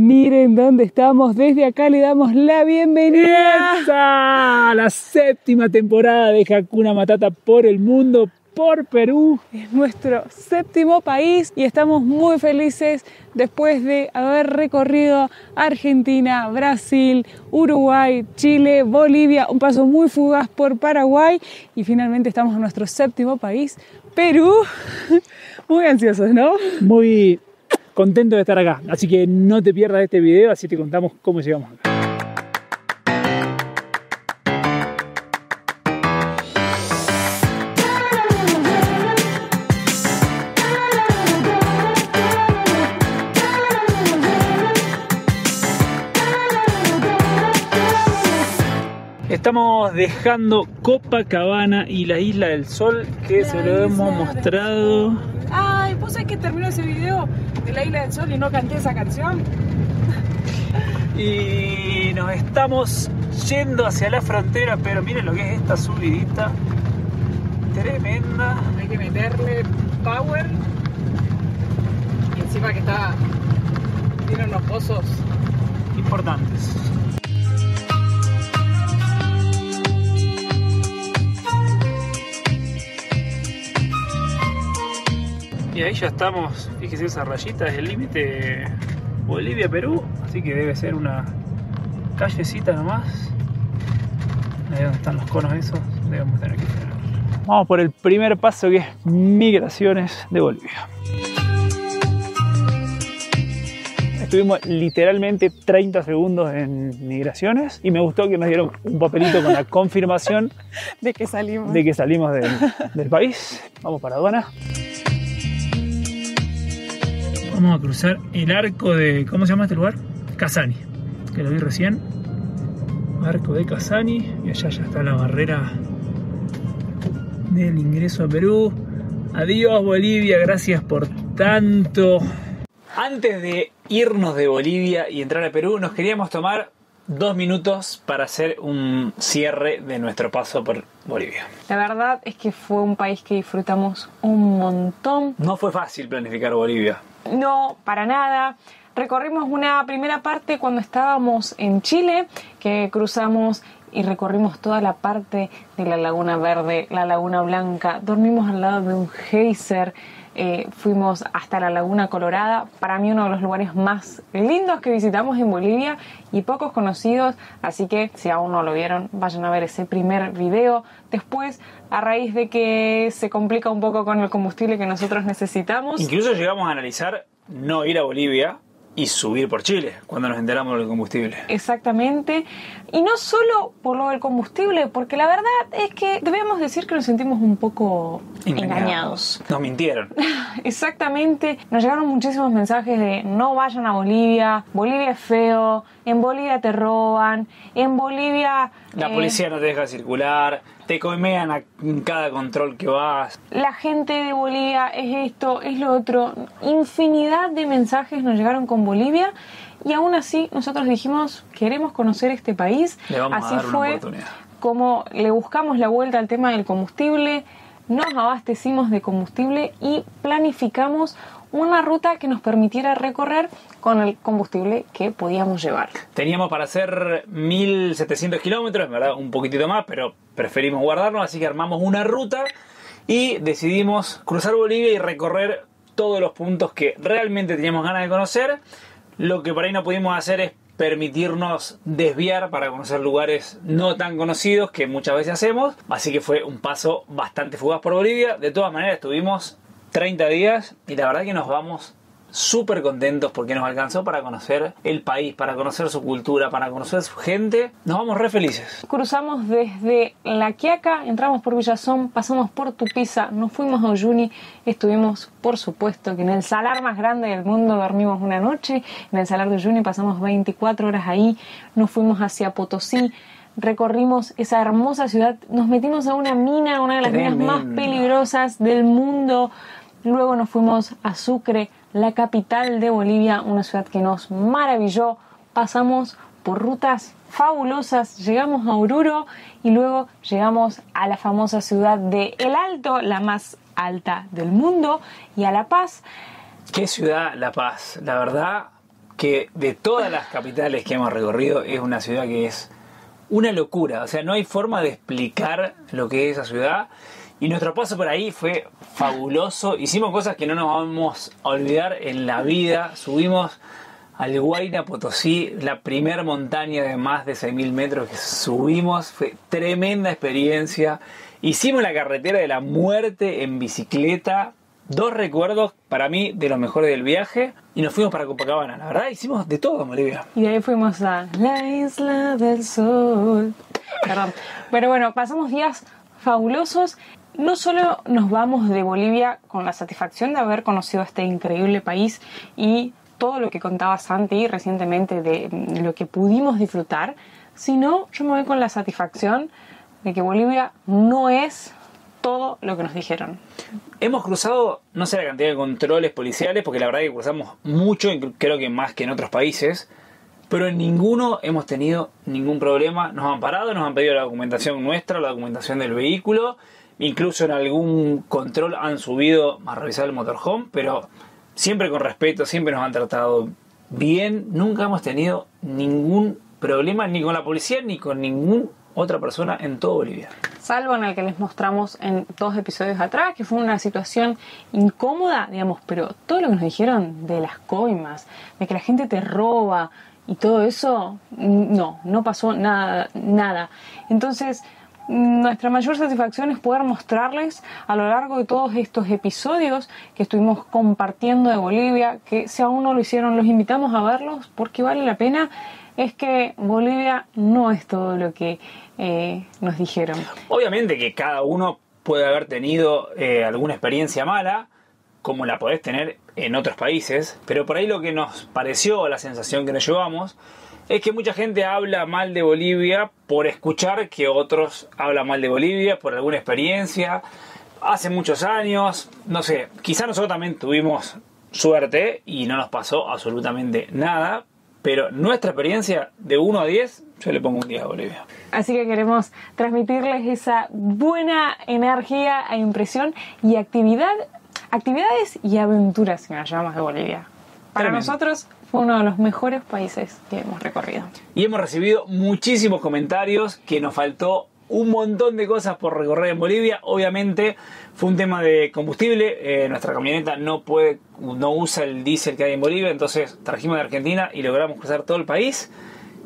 Miren dónde estamos. Desde acá le damos la bienvenida a la 7ª temporada de Hakuna Matata por el mundo, por Perú. Es nuestro 7º país y estamos muy felices después de haber recorrido Argentina, Brasil, Uruguay, Chile, Bolivia, un paso muy fugaz por Paraguay y finalmente estamos en nuestro 7º país, Perú. Muy ansiosos, ¿no? Muy contento de estar acá, así que no te pierdas este video, así te contamos cómo llegamos acá. Estamos dejando Copacabana y la Isla del Sol, que se lo hemos mostrado. Ay, ¿vos sabés que terminó ese video de la Isla del Sol y no canté esa canción? Y nos estamos yendo hacia la frontera, pero miren lo que es esta subidita tremenda. Hay que meterle power. Y encima que tiene unos pozos importantes. Y ahí ya estamos, fíjese esa rayita, es el límite Bolivia-Perú, así que debe ser una callecita nomás. Ahí donde están los conos esos, debemos tener que frenar. Vamos por el primer paso, que es migraciones de Bolivia. Estuvimos literalmente 30 segundos en migraciones y me gustó que nos dieron un papelito con la confirmación de que salimos del país. Vamos para aduana. Vamos a cruzar el arco de... ¿cómo se llama este lugar? Casani, que lo vi recién. Arco de Casani. Y allá ya está la barrera del ingreso a Perú. Adiós Bolivia, gracias por tanto. Antes de irnos de Bolivia y entrar a Perú, nos queríamos tomar 2 minutos para hacer un cierre de nuestro paso por Bolivia. La verdad es que fue un país que disfrutamos un montón. No fue fácil planificar Bolivia. No, para nada. Recorrimos una primera parte cuando estábamos en Chile, que cruzamos y recorrimos toda la parte de la Laguna Verde, la Laguna Blanca. Dormimos al lado de un geyser. Fuimos hasta la Laguna Colorada, para mí uno de los lugares más lindos que visitamos en Bolivia y pocos conocidos, así que si aún no lo vieron, vayan a ver ese primer video. Después, a raíz de que se complica un poco con el combustible que nosotros necesitamos, incluso llegamos a analizar no ir a Bolivia y subir por Chile cuando nos enteramos del combustible. Exactamente, y no solo por lo del combustible, porque la verdad es que debemos decir que nos sentimos un poco engañados. Nos mintieron. Exactamente, nos llegaron muchísimos mensajes de no vayan a Bolivia, Bolivia es feo, en Bolivia te roban, en Bolivia... La policía no te deja circular, te coimean en cada control que vas. La gente de Bolivia es esto, es lo otro. Infinidad de mensajes nos llegaron con Bolivia y aún así nosotros dijimos queremos conocer este país. Le vamos así a dar una fue oportunidad. Como le buscamos la vuelta al tema del combustible, nos abastecimos de combustible y planificamos una ruta que nos permitiera recorrer con el combustible que podíamos llevar. Teníamos para hacer 1700 kilómetros, en verdad un poquitito más, pero preferimos guardarnos, así que armamos una ruta y decidimos cruzar Bolivia y recorrer todos los puntos que realmente teníamos ganas de conocer. Lo que por ahí no pudimos hacer es permitirnos desviar para conocer lugares no tan conocidos que muchas veces hacemos, así que fue un paso bastante fugaz por Bolivia. De todas maneras estuvimos 30 días y la verdad que nos vamos súper contentos porque nos alcanzó para conocer el país, para conocer su cultura, para conocer su gente. Nos vamos re felices. Cruzamos desde La Quiaca, entramos por Villazón, pasamos por Tupiza, nos fuimos a Uyuni, estuvimos por supuesto que en el salar más grande del mundo dormimos una noche, en el salar de Uyuni pasamos 24 horas ahí, nos fuimos hacia Potosí, recorrimos esa hermosa ciudad, nos metimos a una mina, una de las minas más peligrosas del mundo. Luego nos fuimos a Sucre, la capital de Bolivia, una ciudad que nos maravilló. Pasamos por rutas fabulosas, llegamos a Oruro y luego llegamos a la famosa ciudad de El Alto, la más alta del mundo, y a La Paz. ¿Qué ciudad La Paz? La verdad, que de todas las capitales que hemos recorrido es una ciudad que es una locura. O sea, no hay forma de explicar lo que es esa ciudad. Y nuestro paso por ahí fue fabuloso. Hicimos cosas que no nos vamos a olvidar en la vida. Subimos al Huayna Potosí, la primera montaña de más de 6.000 metros que subimos. Fue tremenda experiencia. Hicimos la carretera de la muerte en bicicleta. 2 recuerdos para mí de los mejores del viaje. Y nos fuimos para Copacabana. La verdad, hicimos de todo en Bolivia. Y de ahí fuimos a la Isla del Sol. Perdón. Pero bueno, pasamos días fabulosos. No solo nos vamos de Bolivia con la satisfacción de haber conocido este increíble país y todo lo que contaba Santi recientemente de lo que pudimos disfrutar, sino yo me voy con la satisfacción de que Bolivia no es todo lo que nos dijeron. Hemos cruzado, no sé la cantidad de controles policiales, porque la verdad que cruzamos mucho, creo que más que en otros países, pero en ninguno hemos tenido ningún problema. Nos han parado, nos han pedido la documentación nuestra, la documentación del vehículo, incluso en algún control han subido a revisar el motorhome, pero siempre con respeto, siempre nos han tratado bien. Nunca hemos tenido ningún problema ni con la policía ni con ninguna otra persona en todo Bolivia. Salvo en el que les mostramos en 2 episodios atrás, que fue una situación incómoda, digamos, pero todo lo que nos dijeron de las coimas, de que la gente te roba y todo eso, no pasó nada. Entonces, nuestra mayor satisfacción es poder mostrarles a lo largo de todos estos episodios que estuvimos compartiendo de Bolivia, que si aún no lo hicieron, los invitamos a verlos porque vale la pena. Es que Bolivia no es todo lo que nos dijeron. Obviamente que cada uno puede haber tenido alguna experiencia mala, como la podés tener en otros países, pero por ahí lo que nos pareció, la sensación que nos llevamos, es que mucha gente habla mal de Bolivia por escuchar que otros hablan mal de Bolivia, por alguna experiencia, hace muchos años, no sé, quizá nosotros también tuvimos suerte y no nos pasó absolutamente nada, pero nuestra experiencia de 1 a 10, yo le pongo un 10 a Bolivia. Así que queremos transmitirles esa buena energía e impresión y actividades y aventuras que nos llevamos de Bolivia. Para nosotros fue uno de los mejores países que hemos recorrido. Y hemos recibido muchísimos comentarios que nos faltó un montón de cosas por recorrer en Bolivia. Obviamente fue un tema de combustible. Nuestra camioneta no usa el diésel que hay en Bolivia, entonces trajimos de Argentina y logramos cruzar todo el país.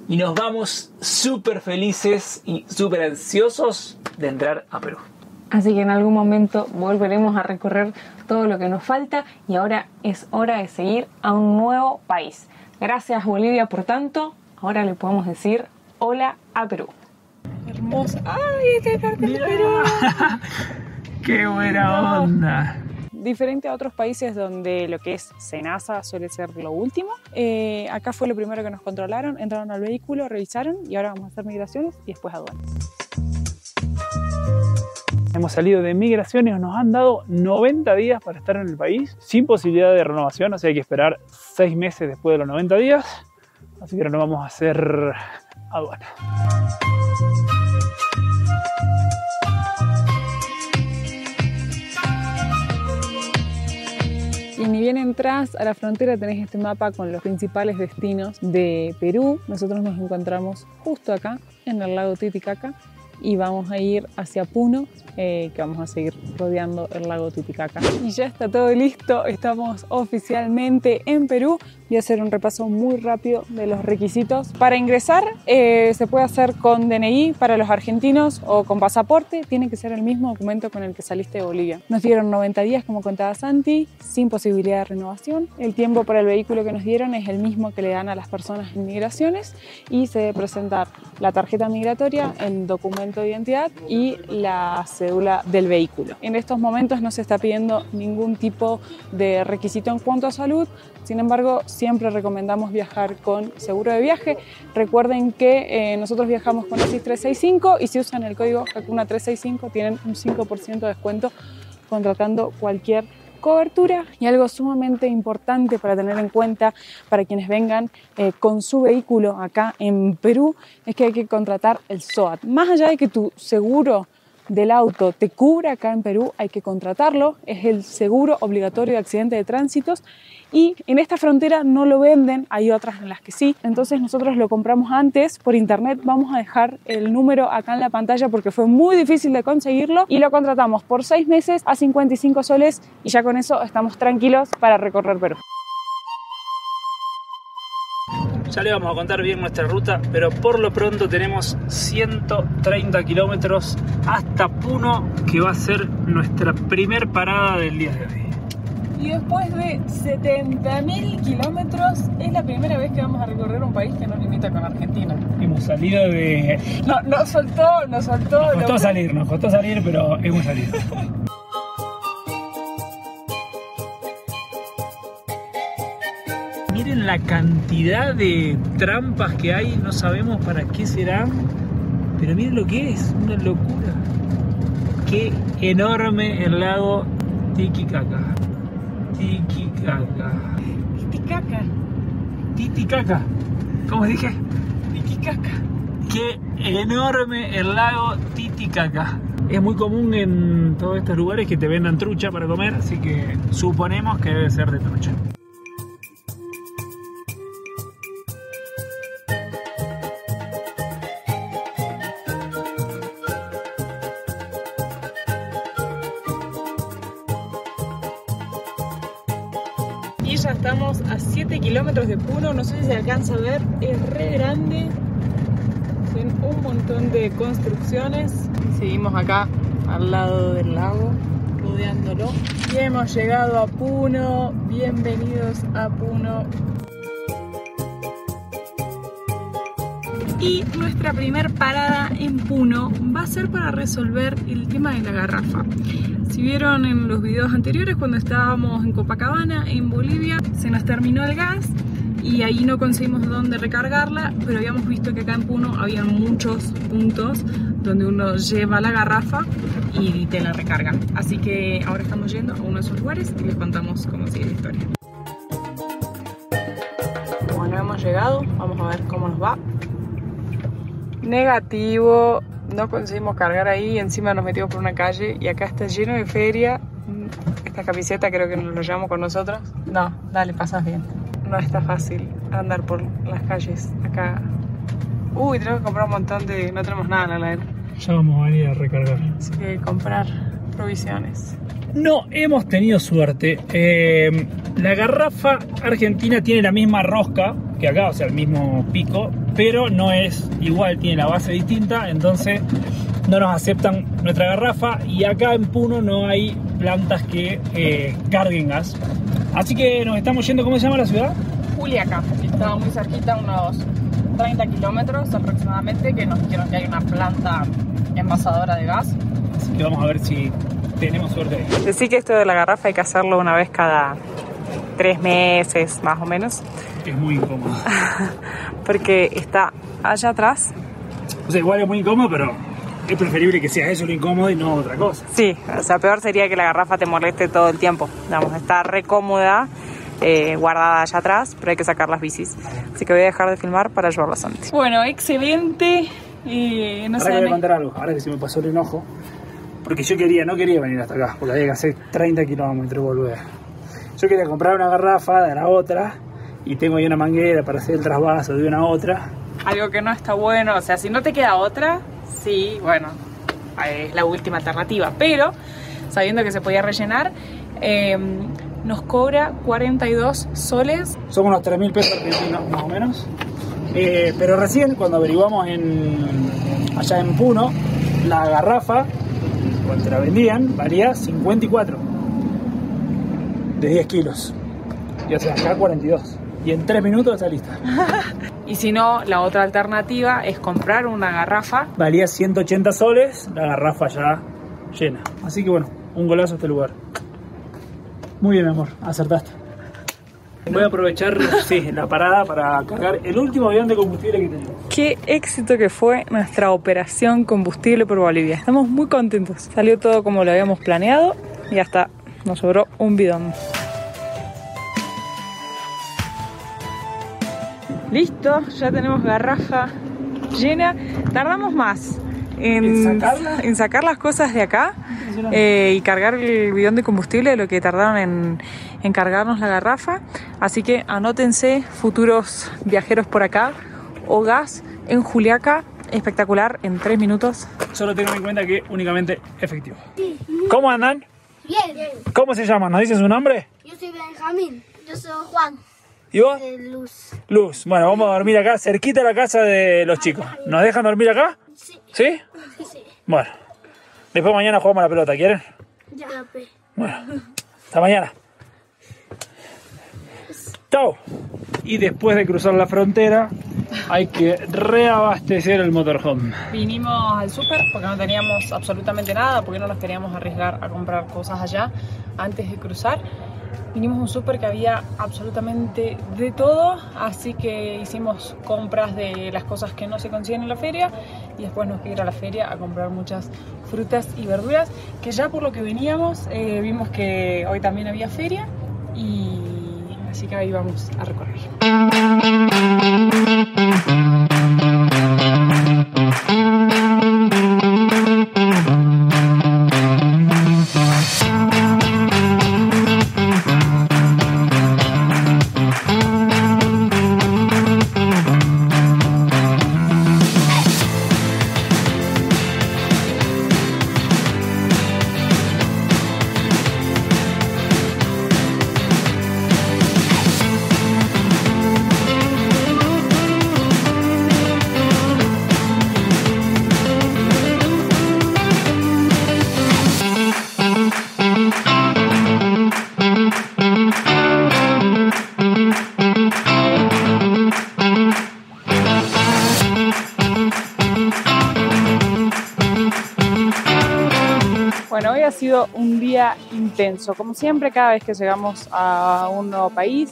Y nos vamos súper felices y súper ansiosos de entrar a Perú. Así que en algún momento volveremos a recorrer todo lo que nos falta y ahora es hora de seguir a un nuevo país. Gracias Bolivia por tanto. Ahora le podemos decir hola a Perú. Hermosa. ¡Ay, este cartel de Perú! ¡Qué buena onda! Diferente a otros países donde lo que es SENASA suele ser lo último, acá fue lo primero que nos controlaron, entraron al vehículo, revisaron y ahora vamos a hacer migraciones y después aduanas. Hemos salido de migraciones, nos han dado 90 días para estar en el país, sin posibilidad de renovación, o sea hay que esperar 6 meses después de los 90 días, así que ahora nos vamos a hacer aduana. Y ni bien entras a la frontera tenés este mapa con los principales destinos de Perú. Nosotros nos encontramos justo acá, en el lago Titicaca, y vamos a ir hacia Puno, que vamos a seguir rodeando el lago Titicaca. Y ya está todo listo, estamos oficialmente en Perú. Voy a hacer un repaso muy rápido de los requisitos. Para ingresar se puede hacer con DNI para los argentinos o con pasaporte. Tiene que ser el mismo documento con el que saliste de Bolivia. Nos dieron 90 días, como contaba Santi, sin posibilidad de renovación. El tiempo para el vehículo que nos dieron es el mismo que le dan a las personas en migraciones y se debe presentar la tarjeta migratoria, el documento de identidad y la cédula del vehículo. En estos momentos no se está pidiendo ningún tipo de requisito en cuanto a salud. Sin embargo, siempre recomendamos viajar con seguro de viaje. Recuerden que nosotros viajamos con ASIS 365 y si usan el código Hakuna 365 tienen un 5% de descuento contratando cualquier cobertura. Y algo sumamente importante para tener en cuenta para quienes vengan con su vehículo acá en Perú es que hay que contratar el SOAT. Más allá de que tu seguro del auto te cubra acá en Perú, hay que contratarlo. Es el seguro obligatorio de accidente de tránsitos y en esta frontera no lo venden, hay otras en las que sí, entonces nosotros lo compramos antes por internet. Vamos a dejar el número acá en la pantalla porque fue muy difícil de conseguirlo y lo contratamos por 6 meses a 55 soles y ya con eso estamos tranquilos para recorrer Perú. Ya le vamos a contar bien nuestra ruta, pero por lo pronto tenemos 130 kilómetros hasta Puno, que va a ser nuestra primer parada del día de hoy. Y después de 70.000 kilómetros, es la primera vez que vamos a recorrer un país que no limita con Argentina. Hemos salido de... Nos soltó. Nos costó salir, pero hemos salido. Miren la cantidad de trampas que hay, no sabemos para qué serán, pero miren lo que es, una locura. Qué enorme el lago Titicaca. Titicaca. ¿Cómo dije? Titicaca. Qué enorme el lago Titicaca. Es muy común en todos estos lugares que te vendan trucha para comer, así que suponemos que debe ser de trucha. Y ya estamos a 7 kilómetros de Puno, no sé si se alcanza a ver, es re grande, son un montón de construcciones. Seguimos acá al lado del lago, rodeándolo. Y hemos llegado a Puno, bienvenidos a Puno. Y nuestra primer parada en Puno va a ser para resolver el tema de la garrafa. Si vieron en los videos anteriores, cuando estábamos en Copacabana, en Bolivia, se nos terminó el gas y ahí no conseguimos dónde recargarla, pero habíamos visto que acá en Puno había muchos puntos donde uno lleva la garrafa y te la recarga. Así que ahora estamos yendo a uno de esos lugares y les contamos cómo sigue la historia. Bueno, hemos llegado, vamos a ver cómo nos va. Negativo, no conseguimos cargar ahí, encima nos metimos por una calle y acá está lleno de feria. Esta camiseta creo que nos lo llevamos con nosotros. No, dale, pasas bien. No está fácil andar por las calles acá. Uy, tenemos que comprar un montón de... no tenemos nada en la heladera. Ya vamos a venir a recargar. Así que comprar provisiones. No hemos tenido suerte. La garrafa argentina tiene la misma rosca que acá, o sea, el mismo pico, pero no es igual, tiene la base distinta, entonces no nos aceptan nuestra garrafa y acá en Puno no hay plantas que carguen gas. Así que nos estamos yendo, ¿cómo se llama la ciudad? Juliaca, estaba muy cerquita, unos 30 kilómetros aproximadamente, que nos dijeron que hay una planta envasadora de gas. Así que vamos a ver si tenemos suerte ahí. Decí que esto de la garrafa hay que hacerlo una vez cada 3 meses, más o menos. Es muy incómodo. Porque está allá atrás. O sea, igual es muy incómodo, pero es preferible que sea eso lo incómodo y no otra cosa. Sí, o sea, peor sería que la garrafa te moleste todo el tiempo. Vamos, está re cómoda, guardada allá atrás, pero hay que sacar las bicis. Así que voy a dejar de filmar para ayudarla a Santi. Bueno, excelente. No ahora voy a contar algo, ahora que se me pasó el enojo. Porque yo no quería venir hasta acá, porque había que hacer 30 kilómetros y volver. Yo quería comprar una garrafa de la otra y tengo ahí una manguera para hacer el trasvaso de una a otra. Algo que no está bueno, o sea, si no te queda otra, sí, bueno, es la última alternativa. Pero, sabiendo que se podía rellenar, nos cobra 42 soles. Son unos 3.000 pesos argentinos, más o menos. Pero recién, cuando averiguamos allá en Puno, la garrafa, cuando te la vendían, valía 54 de 10 kilos. Y o sea, acá 42. Y en 3 minutos está lista. Y si no, la otra alternativa es comprar una garrafa. Valía 180 soles, la garrafa ya llena. Así que bueno, un golazo este lugar. Muy bien, mi amor, acertaste. Voy a aprovechar la parada para cargar el último bidón de combustible que tenemos. Qué éxito que fue nuestra operación combustible por Bolivia. Estamos muy contentos. Salió todo como lo habíamos planeado y hasta nos sobró un bidón. Listo, ya tenemos garrafa llena. Tardamos más en sacar las cosas de acá y cargar el bidón de combustible de lo que tardaron encargarnos la garrafa. Así que anótense, futuros viajeros por acá. Hogas en Juliaca, espectacular, en 3 minutos. Solo tengan en cuenta que únicamente efectivo. ¿Cómo andan? Bien. ¿Cómo se llaman? ¿Nos dicen su nombre? Yo soy Benjamín. Yo soy Juan. ¿Y vos? Luz. Luz. Bueno, vamos a dormir acá, cerquita de la casa de los chicos. ¿Nos dejan dormir acá? Sí. ¿Sí? Sí. Bueno. Después mañana jugamos a la pelota, ¿quieren? Ya. Bueno. Hasta mañana. Chao. Y después de cruzar la frontera, hay que reabastecer el motorhome. Vinimos al súper porque no teníamos absolutamente nada, porque no nos queríamos arriesgar a comprar cosas allá antes de cruzar. Vinimos a un súper que había absolutamente de todo, así que hicimos compras de las cosas que no se consiguen en la feria y después nos quedamos ir a la feria a comprar muchas frutas y verduras, que ya por lo que veníamos vimos que hoy también había feria y así que ahí vamos a recorrer. Bueno, hoy ha sido un día intenso. Como siempre, cada vez que llegamos a un nuevo país,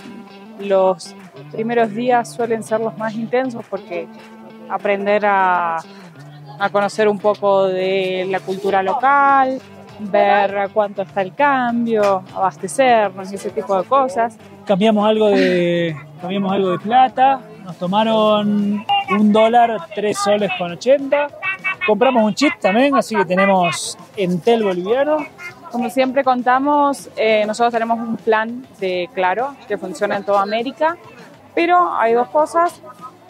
los primeros días suelen ser los más intensos porque aprender a conocer un poco de la cultura local, ver a cuánto está el cambio, abastecernos y ese tipo de cosas. Cambiamos algo de plata, nos tomaron $1, 3 soles con 80. Compramos un chip también, así que tenemos Entel boliviano. Como siempre contamos, nosotros tenemos un plan de Claro que funciona en toda América, pero hay dos cosas.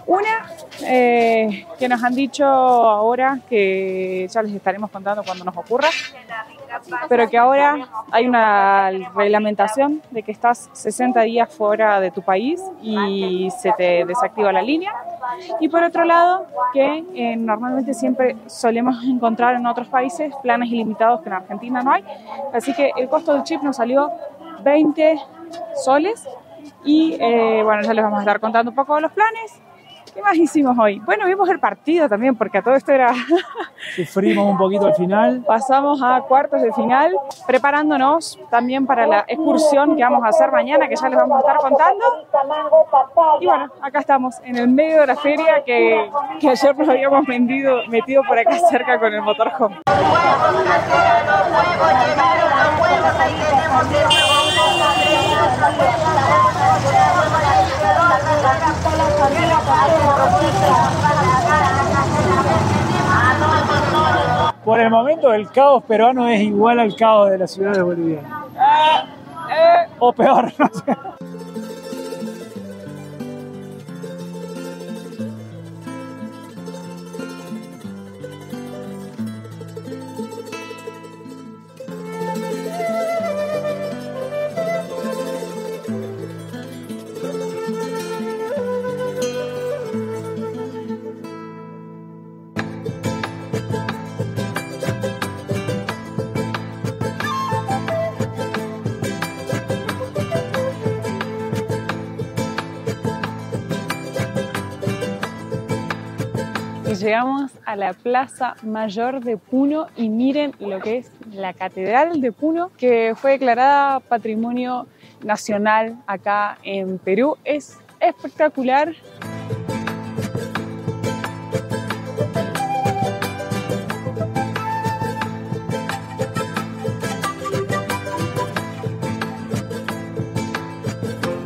Una, que nos han dicho ahora, que ya les estaremos contando cuando nos ocurra, pero que ahora hay una reglamentación de que estás 60 días fuera de tu país y se te desactiva la línea. Y por otro lado, que normalmente siempre solemos encontrar en otros países planes ilimitados que en Argentina no hay. Así que el costo del chip nos salió 20 soles y bueno, ya les vamos a estar contando un poco de los planes. ¿Qué más hicimos hoy? Bueno, vimos el partido también, porque a todo esto era... Sufrimos un poquito al final. Pasamos a cuartos de final, preparándonos también para la excursión que vamos a hacer mañana, que ya les vamos a estar contando. Y bueno, acá estamos, en el medio de la feria que ayer nos habíamos metido por acá cerca con el motorhome. Por el momento el caos peruano es igual al caos de las ciudades bolivianas. O peor, no sé. Y llegamos a la Plaza Mayor de Puno y miren lo que es la Catedral de Puno, que fue declarada Patrimonio Nacional acá en Perú. Es espectacular.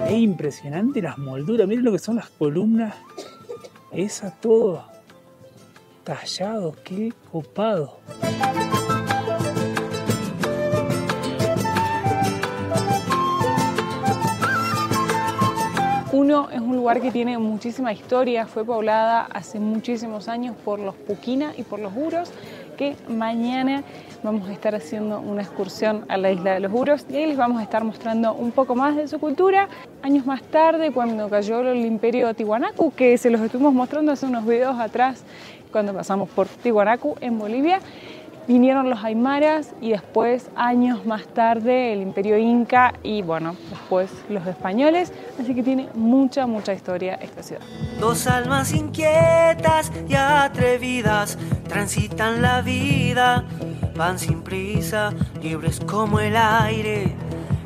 Es impresionante las molduras, miren lo que son las columnas, esa todo tallado, qué copado. Puno es un lugar que tiene muchísima historia, fue poblada hace muchísimos años por los Puquina y por los Uros, que mañana vamos a estar haciendo una excursión a la isla de los Uros y ahí les vamos a estar mostrando un poco más de su cultura. Años más tarde, cuando cayó el imperio Tiwanaku, que se los estuvimos mostrando hace unos videos atrás, cuando pasamos por Tiwanaku en Bolivia, vinieron los aymaras y después, años más tarde, el imperio inca y bueno, después los españoles. Así que tiene mucha historia esta ciudad. Dos almas inquietas y atrevidas transitan la vida, van sin prisa, libres como el aire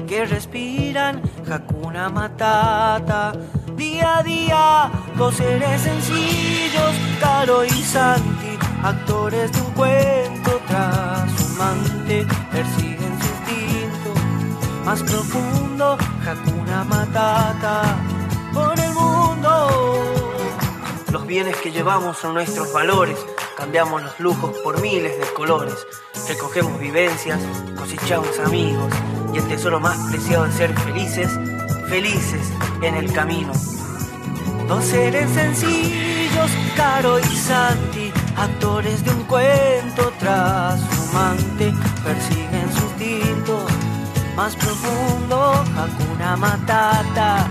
que respiran, Hakuna Matata. Día a día, dos seres sencillos, Caro y Santi, actores de un cuento, trashumante, persiguen su instinto más profundo, Hakuna Matata, por el mundo. Los bienes que llevamos son nuestros valores, cambiamos los lujos por miles de colores, recogemos vivencias, cosechamos amigos, y el tesoro más preciado es ser felices, felices en el camino. Dos seres sencillos, Caro y Santi, actores de un cuento trashumante, persiguen su instinto más profundo, Hakuna Matata.